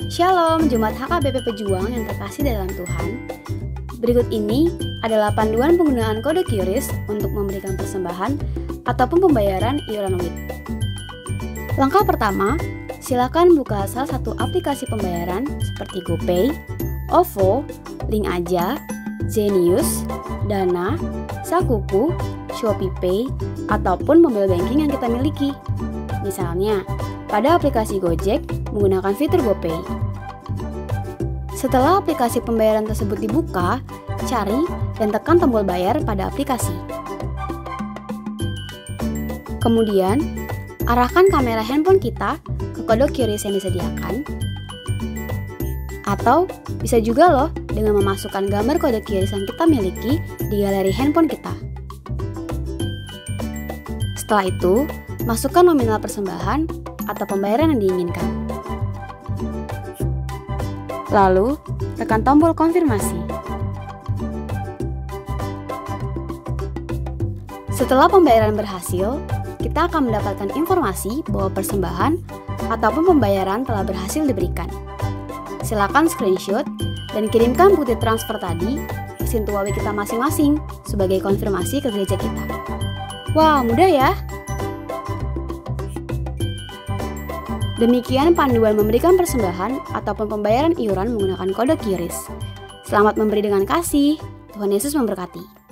Shalom, Jemaat HKBP Pejuang yang terkasih dalam Tuhan. Berikut ini adalah panduan penggunaan kode QRIS untuk memberikan persembahan ataupun pembayaran iuran WIT. Langkah pertama, silakan buka salah satu aplikasi pembayaran seperti GoPay, OVO, Link Aja, Zenius, Dana, Sakuku, ShopeePay, ataupun mobile banking yang kita miliki. Misalnya, pada aplikasi Gojek menggunakan fitur GoPay. Setelah aplikasi pembayaran tersebut dibuka, cari dan tekan tombol bayar pada aplikasi. Kemudian, arahkan kamera handphone kita ke kode QRIS yang disediakan. Atau bisa juga loh dengan memasukkan gambar kode QRIS yang kita miliki di galeri handphone kita. Setelah itu, masukkan nominal persembahan atau pembayaran yang diinginkan. Lalu, tekan tombol konfirmasi. Setelah pembayaran berhasil, kita akan mendapatkan informasi bahwa persembahan ataupun pembayaran telah berhasil diberikan. Silakan screenshot dan kirimkan bukti transfer tadi ke Sintuawi kita masing-masing sebagai konfirmasi ke gereja kita. Wah, mudah ya? Demikian panduan memberikan persembahan ataupun pembayaran iuran menggunakan kode QRIS. Selamat memberi dengan kasih. Tuhan Yesus memberkati.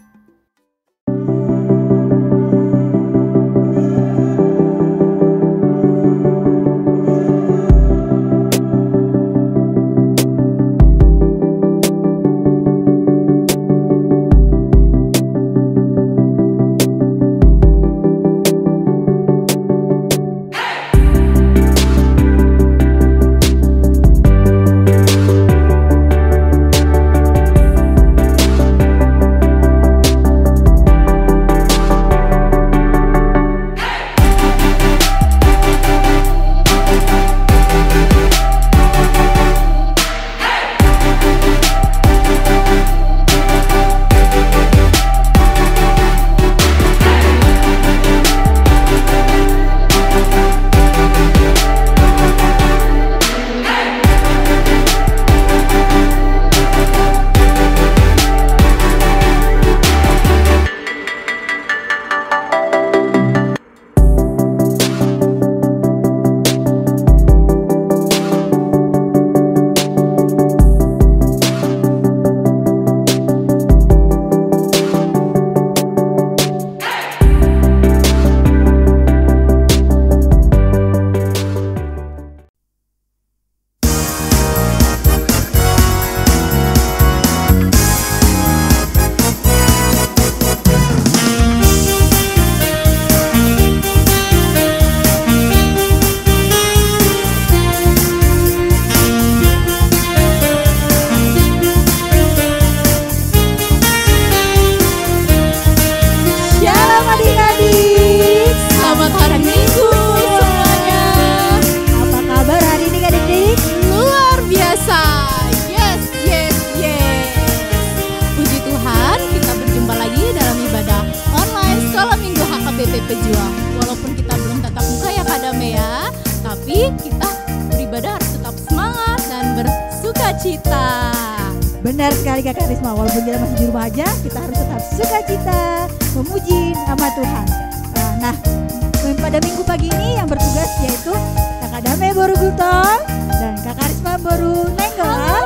Pejuang. Walaupun kita belum tatap muka ya Kak Dame ya, tapi kita beribadah harus tetap semangat dan bersuka cita. Benar sekali Kakak Risma, walaupun kita masih di rumah aja, kita harus tetap sukacita memuji nama Tuhan. Nah, pada minggu pagi ini yang bertugas yaitu Kakak Dame Boru Gutong dan Kakak Risma Boru Nenggala.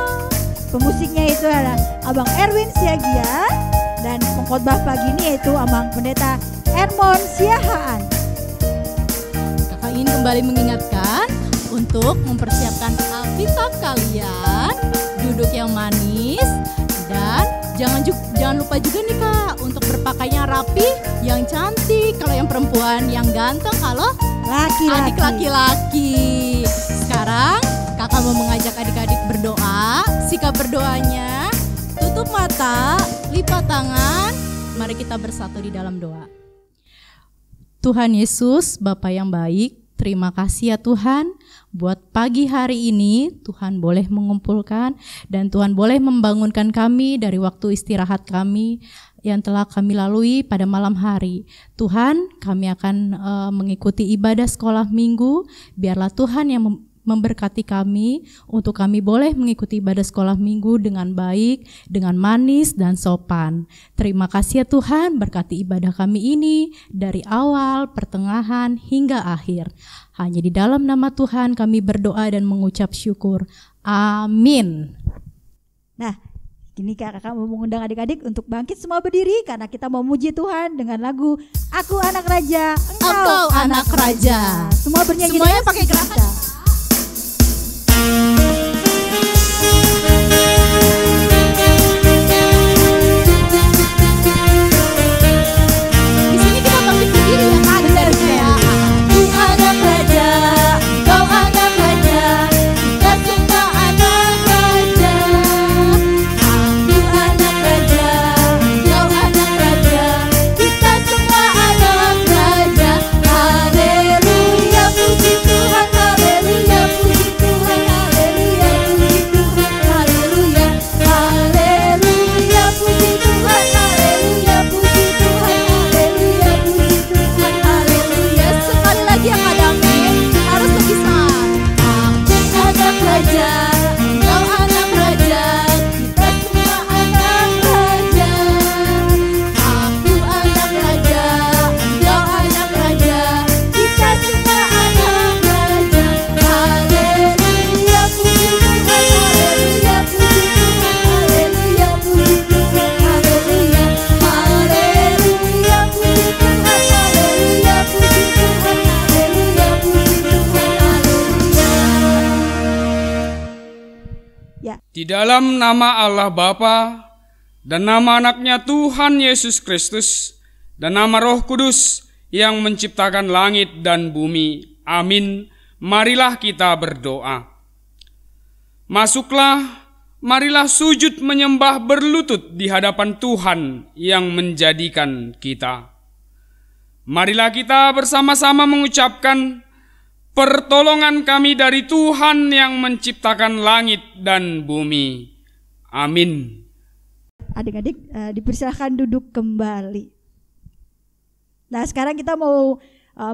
Pemusiknya itu adalah Abang Erwin Siagia dan pengkhotbah pagi ini yaitu Abang Pendeta Hermon Siahaan. Kakak ingin kembali mengingatkan untuk mempersiapkan Alkitab kalian, duduk yang manis, dan jangan lupa juga nih Kak untuk berpakaian rapi, yang cantik. Kalau yang perempuan yang ganteng, kalau adik laki-laki. Sekarang Kakak mau mengajak adik-adik berdoa. Sikap berdoanya, tutup mata, lipat tangan. Mari kita bersatu di dalam doa. Tuhan Yesus, Bapa yang baik, terima kasih ya Tuhan buat pagi hari ini Tuhan boleh mengumpulkan dan Tuhan boleh membangunkan kami dari waktu istirahat kami yang telah kami lalui pada malam hari. Tuhan, kami akan mengikuti ibadah sekolah minggu, biarlah Tuhan yang memberkati kami untuk kami boleh mengikuti ibadah sekolah minggu dengan baik, dengan manis dan sopan. Terima kasih ya Tuhan, berkati ibadah kami ini dari awal, pertengahan hingga akhir. Hanya di dalam nama Tuhan kami berdoa dan mengucap syukur. Amin. Nah, kini kakak mau mengundang adik-adik untuk bangkit semua berdiri karena kita mau muji Tuhan dengan lagu Aku Anak Raja, Engkau Anak Raja. Semua bernyanyi Semuanya dengan pakai gerakan. kita. Di sini kita bangkit berdiri ya Kak, dari saya. Aku anak raja, kau anak raja, kita semua anak raja. Aku anak raja, kau anak raja, kita semua anak raja. Haleluya, puji Tuhan, haleluya, puji Tuhan, haleluya, puji Tuhan, haleluya, haleluya, puji Tuhan, haleluya, puji Tuhan, haleluya, puji Tuhan, haleluya. Sekali lagi yang ada amin, harus lebih semangat. Aku anak raja, kau anak raja, kita semua anak raja. Aku anak raja, kau anak raja, kita semua anak raja. Haleluya, puji Tuhan, haleluya, puji Tuhan, haleluya, puji Tuhan, haleluya, haleluya, puji Tuhan, haleluya, puji Tuhan, haleluya, puji Tuhan, haleluya. Di dalam nama Allah Bapa dan nama anaknya Tuhan Yesus Kristus dan nama Roh Kudus yang menciptakan langit dan bumi. Amin. Marilah kita berdoa. Masuklah, marilah sujud menyembah berlutut di hadapan Tuhan yang menjadikan kita. Marilah kita bersama-sama mengucapkan pertolongan kami dari Tuhan yang menciptakan langit dan bumi. Amin. Adik-adik dipersilahkan duduk kembali. Nah, sekarang kita mau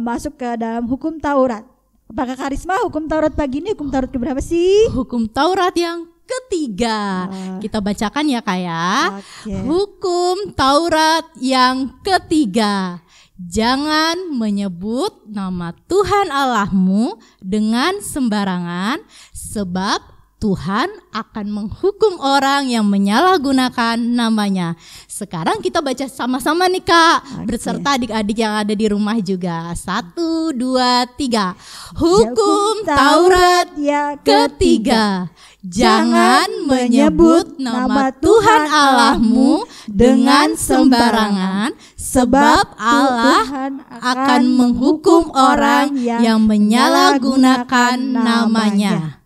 masuk ke dalam hukum Taurat. Apakah Karisma hukum Taurat pagi ini hukum Taurat keberapa sih? Hukum Taurat yang ketiga. Kita bacakan ya Kak ya. Oke. Hukum Taurat yang ketiga. Jangan menyebut nama Tuhan Allahmu dengan sembarangan, sebab Tuhan akan menghukum orang yang menyalahgunakan namanya. Sekarang kita baca sama-sama nih Kak, berserta adik-adik yang ada di rumah juga. 1, 2, 3. Hukum Taurat yang ketiga. Jangan menyebut nama Tuhan Allahmu dengan sembarangan, sebab Allah akan menghukum orang yang menyalahgunakan namanya.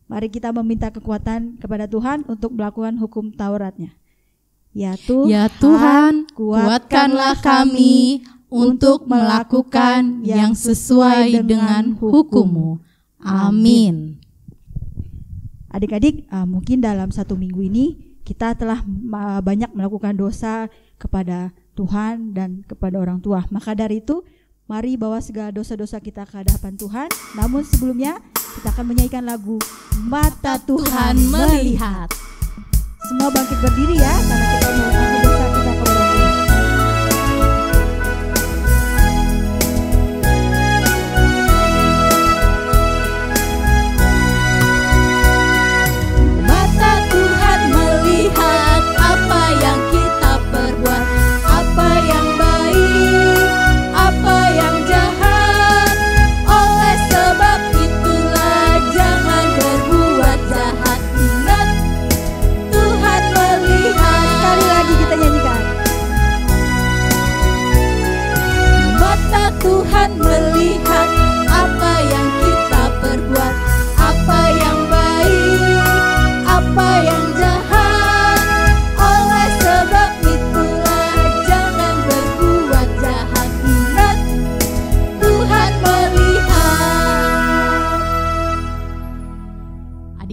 Mari kita meminta kekuatan kepada Tuhan untuk melakukan hukum Tauratnya. Ya Tuhan, kuatkanlah kami untuk melakukan yang sesuai dengan hukum-Mu. Amin. Adik-adik, mungkin dalam 1 minggu ini kita telah banyak melakukan dosa kepada Tuhan dan kepada orang tua. Maka dari itu, mari bawa segala dosa-dosa kita ke hadapan Tuhan. Namun sebelumnya, kita akan menyanyikan lagu Mata Tuhan Melihat. Semua bangkit berdiri ya, karena kita mau mengaku dosa kita kepada Tuhan. Mata Tuhan melihat apa yang kita perbuat, apa yang baik, apa yang jahat. Oleh sebab itulah jangan berbuat jahat. Ingat, Tuhan melihat. Sekali lagi kita nyanyikan. Mata Tuhan melihat apa yang kita perbuat, apa yang baik, apa yang jahat. Oleh sebab itulah jangan berbuat jahat. Ingat, Tuhan melihat.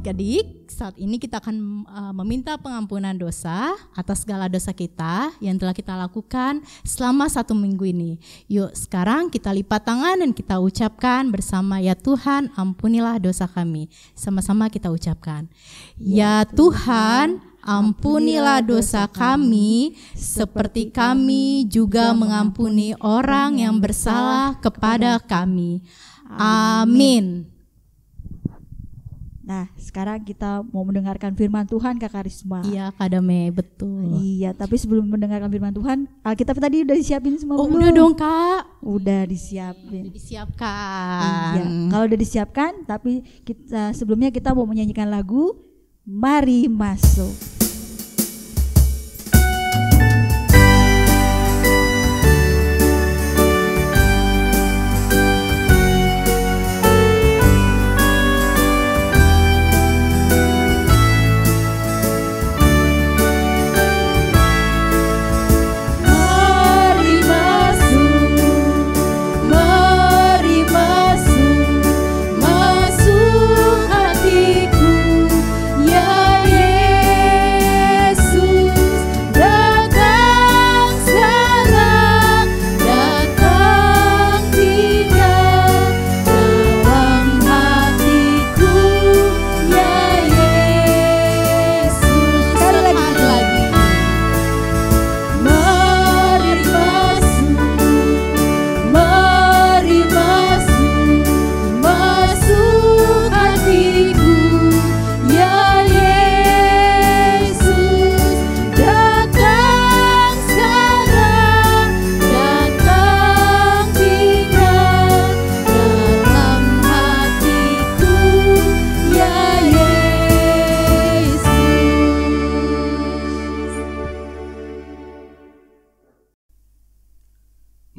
Adik-adik, saat ini kita akan meminta pengampunan dosa atas segala dosa kita yang telah kita lakukan selama 1 minggu ini. Yuk sekarang kita lipat tangan dan kita ucapkan bersama, ya Tuhan ampunilah dosa kami. Sama-sama kita ucapkan. Ya Tuhan ampunilah dosa kami seperti kami juga mengampuni orang yang bersalah kepada kami. Amin. Nah, sekarang kita mau mendengarkan firman Tuhan, Kak Karisma. Iya, Kak Dame, betul. Iya, tapi sebelum mendengarkan firman Tuhan, Alkitab tadi udah disiapin semua belum? Udah dong, Kak. Udah disiapin. Disiapkan. Iya, kalau udah disiapkan, tapi sebelumnya kita mau menyanyikan lagu Mari Masuk.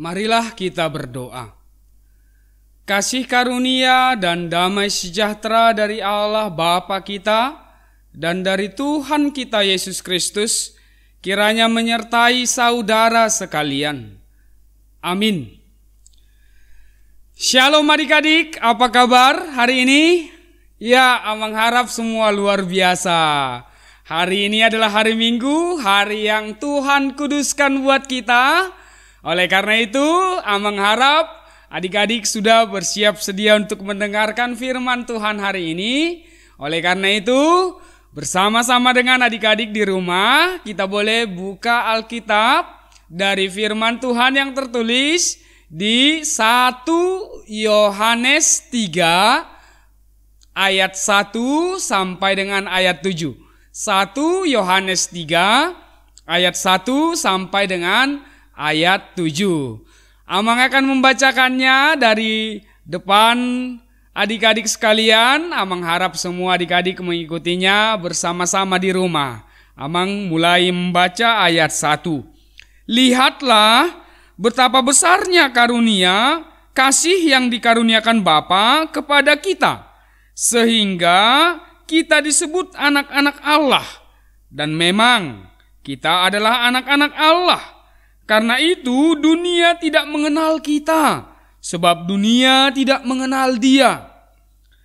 Marilah kita berdoa. Kasih karunia dan damai sejahtera dari Allah Bapa kita dan dari Tuhan kita Yesus Kristus kiranya menyertai saudara sekalian. Amin. Shalom adik-adik, apa kabar hari ini? Ya, Amang harap semua luar biasa. Hari ini adalah hari Minggu, hari yang Tuhan kuduskan buat kita. Oleh karena itu, Amang harap adik-adik sudah bersiap sedia untuk mendengarkan firman Tuhan hari ini. Oleh karena itu, bersama-sama dengan adik-adik di rumah, kita boleh buka Alkitab dari firman Tuhan yang tertulis di 1 Yohanes 3 ayat 1 sampai dengan ayat 7. 1 Yohanes 3 ayat 1 sampai dengan ayat 7. Amang akan membacakannya dari depan adik-adik sekalian. Amang harap semua adik-adik mengikutinya bersama-sama di rumah. Amang mulai membaca ayat 1. Lihatlah betapa besarnya karunia kasih yang dikaruniakan Bapa kepada kita, sehingga kita disebut anak-anak Allah. Dan memang kita adalah anak-anak Allah. Karena itu dunia tidak mengenal kita, sebab dunia tidak mengenal Dia.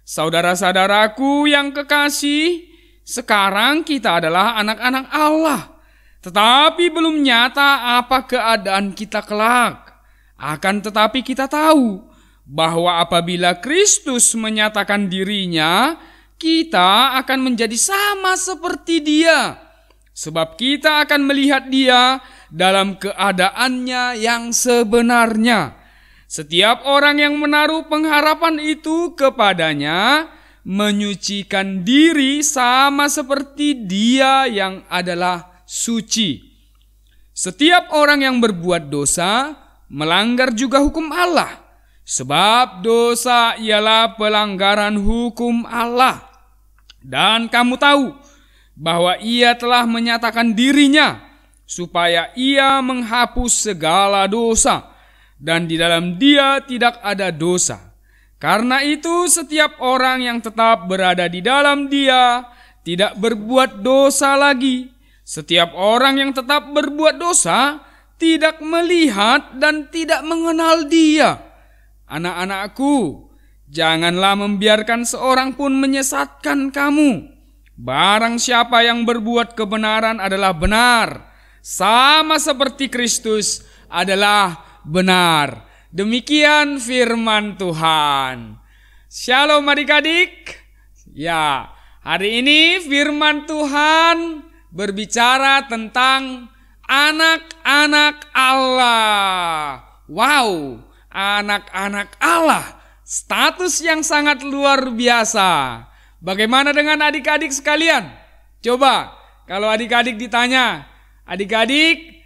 Saudara-saudaraku yang kekasih, sekarang kita adalah anak-anak Allah. Tetapi belum nyata apa keadaan kita kelak. Akan tetapi kita tahu bahwa apabila Kristus menyatakan dirinya, kita akan menjadi sama seperti Dia. Sebab kita akan melihat Dia dalam keadaannya yang sebenarnya. Setiap orang yang menaruh pengharapan itu kepadanya menyucikan diri sama seperti Dia yang adalah suci. Setiap orang yang berbuat dosa melanggar juga hukum Allah, sebab dosa ialah pelanggaran hukum Allah. Dan kamu tahu bahwa Ia telah menyatakan dirinya supaya Ia menghapus segala dosa, dan di dalam Dia tidak ada dosa. Karena itu setiap orang yang tetap berada di dalam Dia tidak berbuat dosa lagi. Setiap orang yang tetap berbuat dosa tidak melihat dan tidak mengenal Dia. Anak-anakku, Janganlah membiarkan seorang pun menyesatkan kamu. Barang siapa yang berbuat kebenaran adalah benar, sama seperti Kristus adalah benar. Demikian firman Tuhan. Shalom adik-adik. Ya, hari ini firman Tuhan berbicara tentang anak-anak Allah. Wow, anak-anak Allah. Status yang sangat luar biasa. Bagaimana dengan adik-adik sekalian? Coba, kalau adik-adik ditanya, adik-adik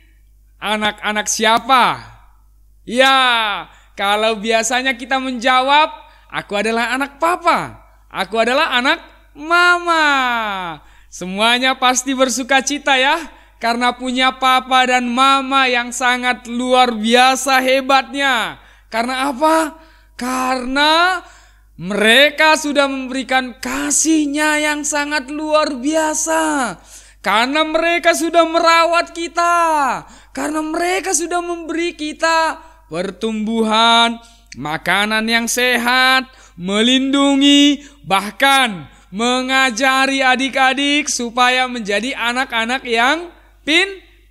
anak-anak siapa? Ya, kalau biasanya kita menjawab, aku adalah anak papa, aku adalah anak mama. Semuanya pasti bersuka cita ya, karena punya papa dan mama yang sangat luar biasa hebatnya. Karena apa? Karena mereka sudah memberikan kasihnya yang sangat luar biasa. Karena mereka sudah merawat kita. Karena mereka sudah memberi kita pertumbuhan, makanan yang sehat, melindungi, bahkan mengajari adik-adik supaya menjadi anak-anak yang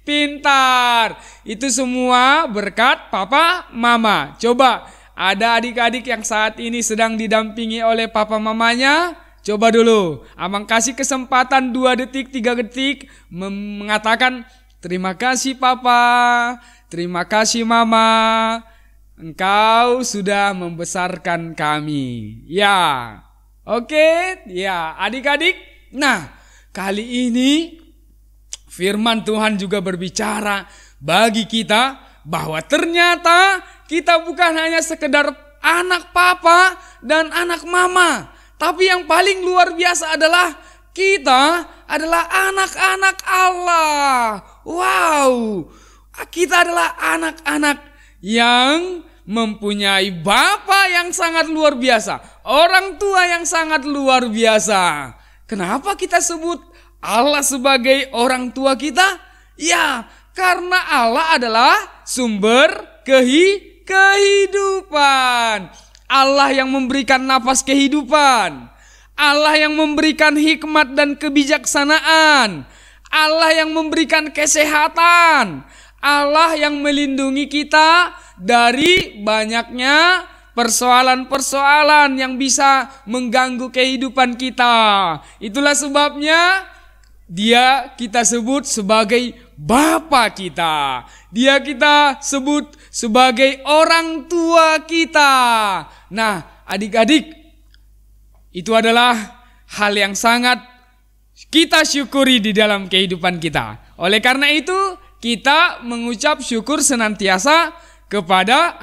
pintar. Itu semua berkat papa mama. Coba, ada adik-adik yang saat ini sedang didampingi oleh papa mamanya. Coba dulu, abang kasih kesempatan 2 detik, 3 detik mengatakan terima kasih papa, terima kasih mama, engkau sudah membesarkan kami. Ya, oke, ya adik-adik. Nah, kali ini firman Tuhan juga berbicara bagi kita bahwa ternyata kita bukan hanya sekedar anak papa dan anak mama, tapi yang paling luar biasa adalah kita adalah anak-anak Allah. Wow, kita adalah anak-anak yang mempunyai bapa yang sangat luar biasa, orang tua yang sangat luar biasa. Kenapa kita sebut Allah sebagai orang tua kita? Ya, karena Allah adalah sumber kehidupan. Allah yang memberikan nafas kehidupan. Allah yang memberikan hikmat dan kebijaksanaan. Allah yang memberikan kesehatan. Allah yang melindungi kita dari banyaknya persoalan-persoalan yang bisa mengganggu kehidupan kita. Itulah sebabnya Dia kita sebut sebagai Bapa kita. Dia kita sebut sebagai orang tua kita. Nah, adik-adik, itu adalah hal yang sangat kita syukuri di dalam kehidupan kita. Oleh karena itu, kita mengucap syukur senantiasa kepada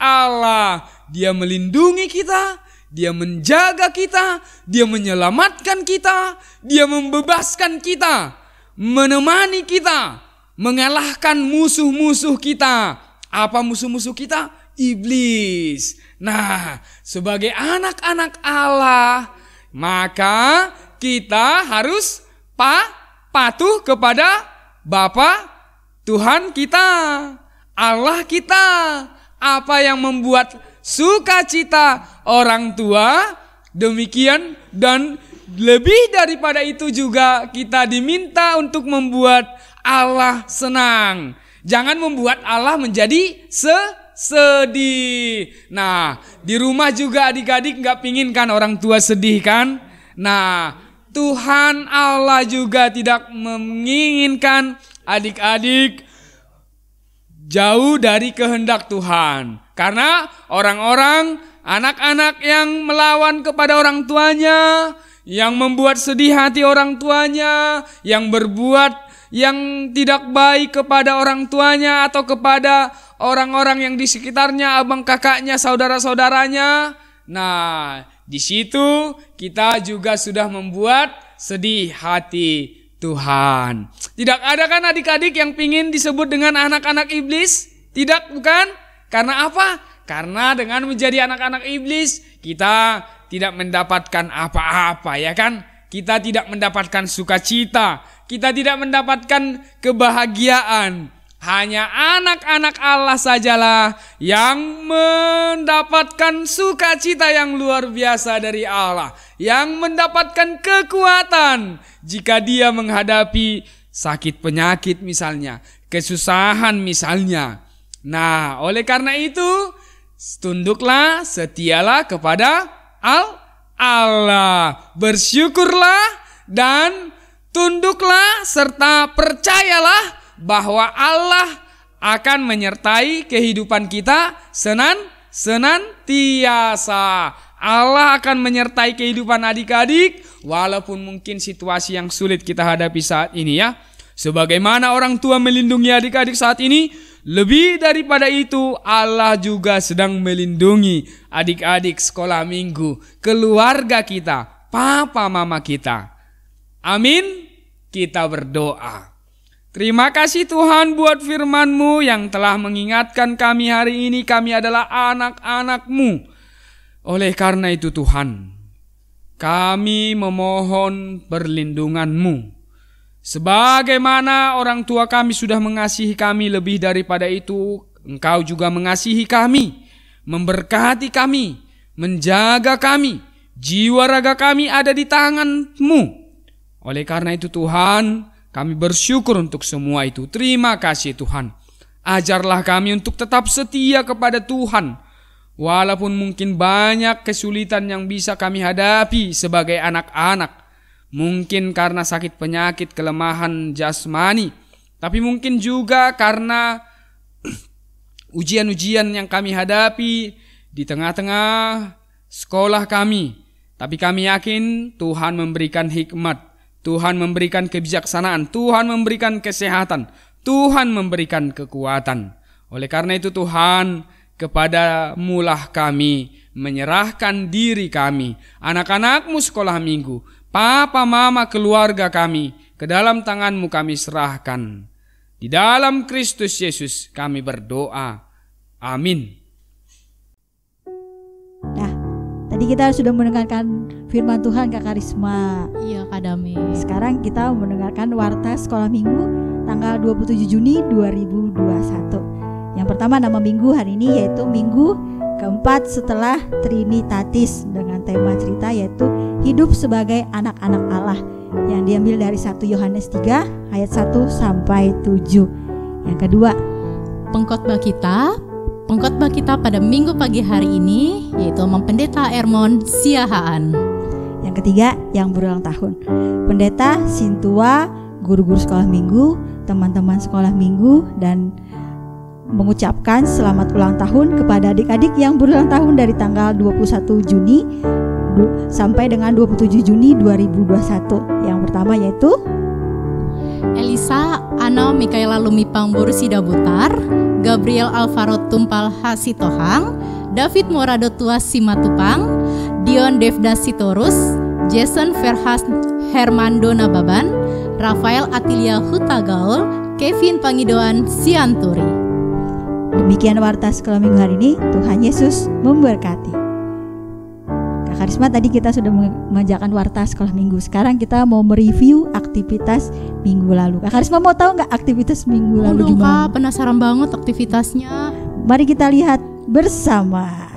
Allah. Dia melindungi kita, Dia menjaga kita, Dia menyelamatkan kita, Dia membebaskan kita, menemani kita, mengalahkan musuh-musuh kita. Apa musuh-musuh kita? Iblis. Nah, sebagai anak-anak Allah, maka kita harus patuh kepada Bapa Tuhan kita, Allah kita. Apa yang membuat sukacita orang tua, demikian dan lebih daripada itu juga kita diminta untuk membuat Allah senang. Jangan membuat Allah menjadi sedih. Nah, di rumah juga adik-adik gak pingin kan orang tua sedih kan? Nah, Tuhan Allah juga tidak menginginkan adik-adik jauh dari kehendak Tuhan. Karena orang-orang, anak-anak yang melawan kepada orang tuanya, yang membuat sedih hati orang tuanya, yang berbuat yang tidak baik kepada orang tuanya atau kepada orang-orang yang di sekitarnya, abang kakaknya, saudara-saudaranya. Nah, di situ kita juga sudah membuat sedih hati Tuhan. Tidak ada kan adik-adik yang pingin disebut dengan anak-anak iblis? Tidak, bukan? Karena apa? Karena dengan menjadi anak-anak iblis, kita tidak mendapatkan apa-apa, ya kan? Kita tidak mendapatkan sukacita, kita tidak mendapatkan kebahagiaan. Hanya anak-anak Allah sajalah yang mendapatkan sukacita yang luar biasa dari Allah, yang mendapatkan kekuatan jika dia menghadapi sakit penyakit misalnya, kesusahan misalnya. Nah, oleh karena itu, tunduklah, setialah kepada Allah, bersyukurlah dan tunduklah serta percayalah bahwa Allah akan menyertai kehidupan kita senantiasa. Allah akan menyertai kehidupan adik-adik walaupun mungkin situasi yang sulit kita hadapi saat ini ya. Sebagaimana orang tua melindungi adik-adik saat ini, lebih daripada itu Allah juga sedang melindungi adik-adik sekolah minggu, keluarga kita, papa mama kita. Amin. Kita berdoa. Terima kasih Tuhan buat firman-Mu yang telah mengingatkan kami hari ini kami adalah anak-anak-Mu. Oleh karena itu Tuhan, kami memohon perlindungan-Mu. Sebagaimana orang tua kami sudah mengasihi kami, lebih daripada itu Engkau juga mengasihi kami, memberkati kami, menjaga kami. Jiwa raga kami ada di tangan-Mu. Oleh karena itu Tuhan, kami bersyukur untuk semua itu. Terima kasih Tuhan. Ajarlah kami untuk tetap setia kepada Tuhan. Walaupun mungkin banyak kesulitan yang bisa kami hadapi sebagai anak-anak. Mungkin karena sakit penyakit, kelemahan jasmani. Tapi mungkin juga karena ujian-ujian yang kami hadapi di tengah-tengah sekolah kami. Tapi kami yakin Tuhan memberikan hikmat. Tuhan memberikan kebijaksanaan, Tuhan memberikan kesehatan, Tuhan memberikan kekuatan. Oleh karena itu Tuhan, kepada-Mu lah kami menyerahkan diri kami, anak-anak-Mu sekolah minggu, papa mama keluarga kami, ke dalam tangan-Mu kami serahkan. Di dalam Kristus Yesus kami berdoa. Amin. Nah, tadi kita sudah mendengarkan firman Tuhan Kak Karisma. Iya Kak Dami. Sekarang kita mendengarkan warta sekolah minggu tanggal 27 Juni 2021. Yang pertama nama minggu hari ini yaitu minggu keempat setelah Trinitatis dengan tema cerita yaitu hidup sebagai anak-anak Allah yang diambil dari 1 Yohanes 3 ayat 1 sampai 7. Yang kedua, Pengkhotbah kita pada minggu pagi hari ini yaitu Pendeta Ermon Siahaan. Yang ketiga, yang berulang tahun, Pendeta Sintua, guru-guru sekolah minggu, teman-teman sekolah minggu, dan mengucapkan selamat ulang tahun kepada adik-adik yang berulang tahun dari tanggal 21 Juni sampai dengan 27 Juni 2021. Yang pertama yaitu Elisa Ana Mikaela Lumipang Bursida Butar, Gabriel Alvaro Tumpal Hasitohang, David Morado Tuas Simatupang, Dion Devda Sitorus, Jason Verhas Hermando Nababan, Rafael Atilia Hutagaul, Kevin Pangidoan Sianturi. Demikian warta sekolah minggu hari ini. Tuhan Yesus memberkati. Kak Karisma, tadi kita sudah mengerjakan warta sekolah minggu. Sekarang kita mau mereview aktivitas minggu lalu. Kak Karisma mau tahu nggak aktivitas minggu lalu gimana? Kak, penasaran banget aktivitasnya. Mari kita lihat bersama.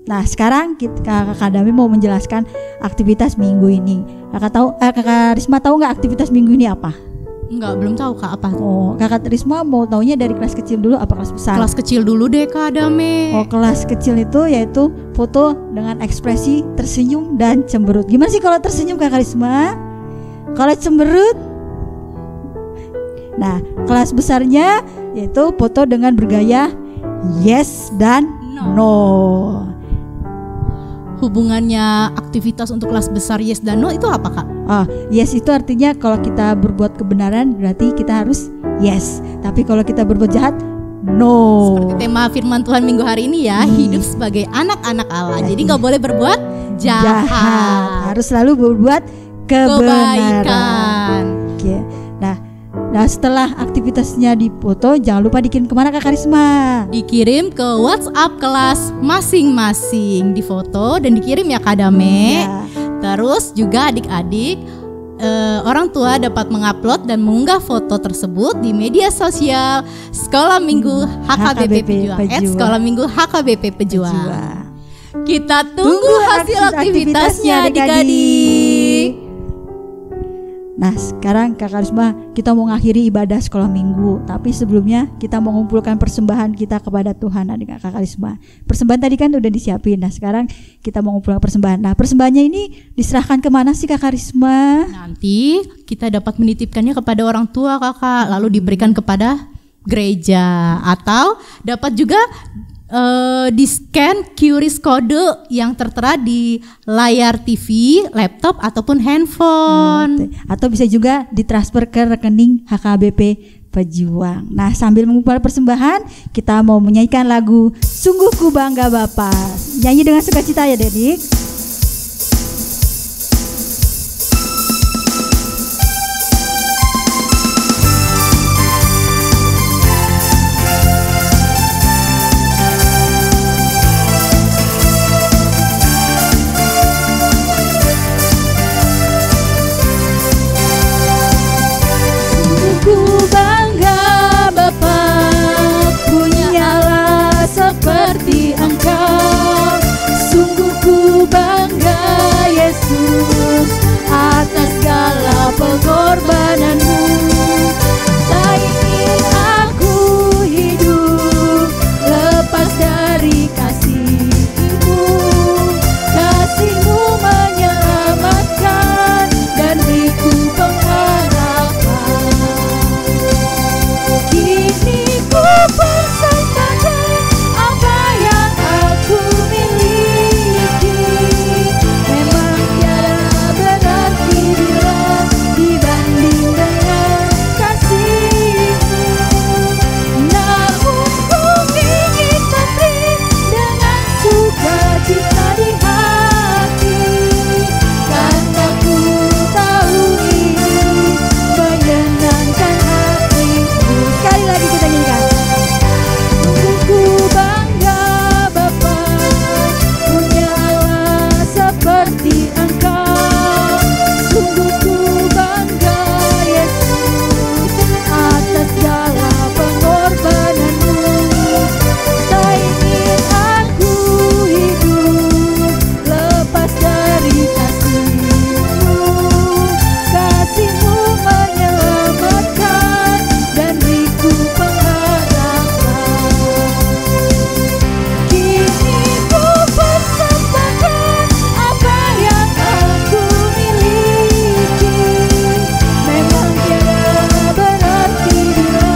Nah, sekarang Kakak Dami mau menjelaskan aktivitas minggu ini. Kakak Risma tahu nggak aktivitas minggu ini apa? Enggak, belum tahu Kak apa. Oh, Kakak Risma mau taunya dari kelas kecil dulu apa kelas besar? Kelas kecil dulu deh Kak Adame. Oh, kelas kecil itu yaitu foto dengan ekspresi tersenyum dan cemberut. Gimana sih kalau tersenyum Kakak Risma? Kalau cemberut? Nah, kelas besarnya yaitu foto dengan bergaya yes dan no. Hubungannya aktivitas untuk kelas besar yes dan no itu apa Kak? Yes itu artinya kalau kita berbuat kebenaran berarti kita harus yes. Tapi kalau kita berbuat jahat, no. Seperti tema firman Tuhan minggu hari ini ya, hidup sebagai anak-anak Allah. Jadi nggak boleh berbuat jahat. Harus selalu berbuat kebenaran. Kebaikan. Oke. Nah setelah aktivitasnya dipoto, jangan lupa dikirim kemana Kak Risma? Dikirim ke WhatsApp kelas masing-masing, difoto dan dikirim ya Kak Dame. Ya. Terus juga adik-adik, orang tua dapat mengupload dan mengunggah foto tersebut di media sosial Sekolah Minggu HKBP Pejuang. Sekolah Minggu HKBP Pejuang. Kita tunggu hasil aktivitasnya adik-adik. Nah sekarang Kakak Risma, kita mau ngakhiri ibadah sekolah minggu. Tapi sebelumnya kita mau mengumpulkan persembahan kita kepada Tuhan adik Kakak Risma. Persembahan tadi kan udah disiapin. Nah sekarang kita mau mengumpulkan persembahan. Nah persembahannya ini diserahkan kemana sih Kakak Risma? Nanti kita dapat menitipkannya kepada orang tua Kakak, lalu diberikan kepada gereja. Atau dapat juga di scan QRIS kode yang tertera di layar TV, laptop ataupun handphone. Atau bisa juga ditransfer ke rekening HKBP Pejuang. Nah sambil mengumpulkan persembahan, kita mau menyanyikan lagu Sungguh Ku Bangga Bapa. Nyanyi dengan sukacita ya Dedik. Pengorbananmu, tak ingin aku hidup lepas dari kasih-Mu. Kasih-Mu menyelamatkan dan beriku pengharapan. Kini ku persembahkan apa yang aku miliki. Memang tiada berarti bila dibanding dengan kasih-Mu. Namun ku ingin memberi dengan sukacita di hati, karena ku tahu ini menyenangkan hati-Mu. Sekali lagi kita nyanyikan. Sungguh ku bangga Bapa, punya Allah seperti Engkau. Sungguh ku bangga Yesus atas segala pengorbanan-Mu. Tak ingin aku hidup lepas dari kasih-Mu. Kasih-Mu menyelamatkan dan beriku pengharapan. Kini ku persembahkan apa yang aku miliki. Memang tiada berarti bila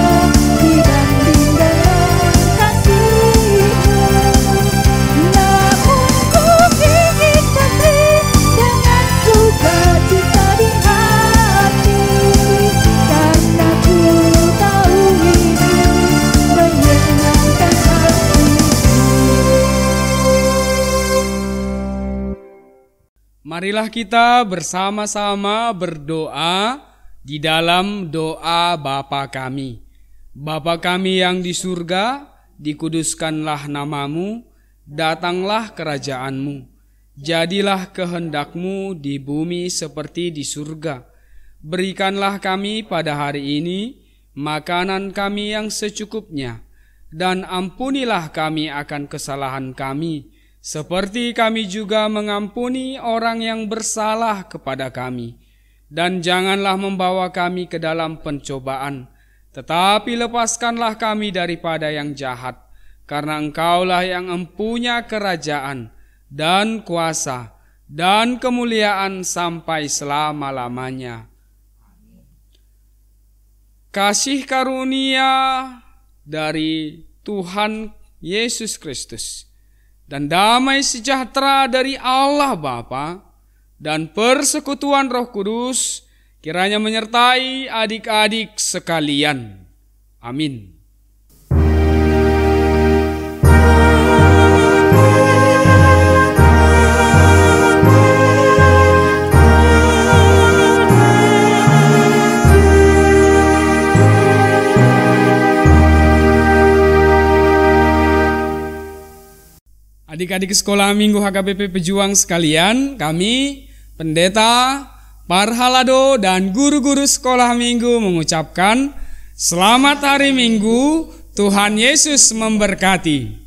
dibanding dengan kasih-Mu. Namun ku ingin memberi dengan sukacita di hati, karena ku tahu ini menyenangkan hati-Mu. Marilah kita bersama-sama berdoa di dalam doa Bapa kami. Bapa kami yang di surga, dikuduskanlah namamu, datanglah kerajaan-Mu. Jadilah kehendak-Mu di bumi seperti di surga. Berikanlah kami pada hari ini makanan kami yang secukupnya, dan ampunilah kami akan kesalahan kami, seperti kami juga mengampuni orang yang bersalah kepada kami. Dan janganlah membawa kami ke dalam pencobaan, tetapi lepaskanlah kami daripada yang jahat. Karena Engkaulah yang mempunyai kerajaan dan kuasa dan kemuliaan sampai selama-lamanya. Kasih karunia dari Tuhan Yesus Kristus dan damai sejahtera dari Allah Bapa dan persekutuan Roh Kudus kiranya menyertai adik-adik sekalian. Amin. Adik-adik sekolah minggu HKBP Pejuang sekalian, kami, pendeta, parhalado, dan guru-guru sekolah minggu mengucapkan selamat hari Minggu, Tuhan Yesus memberkati.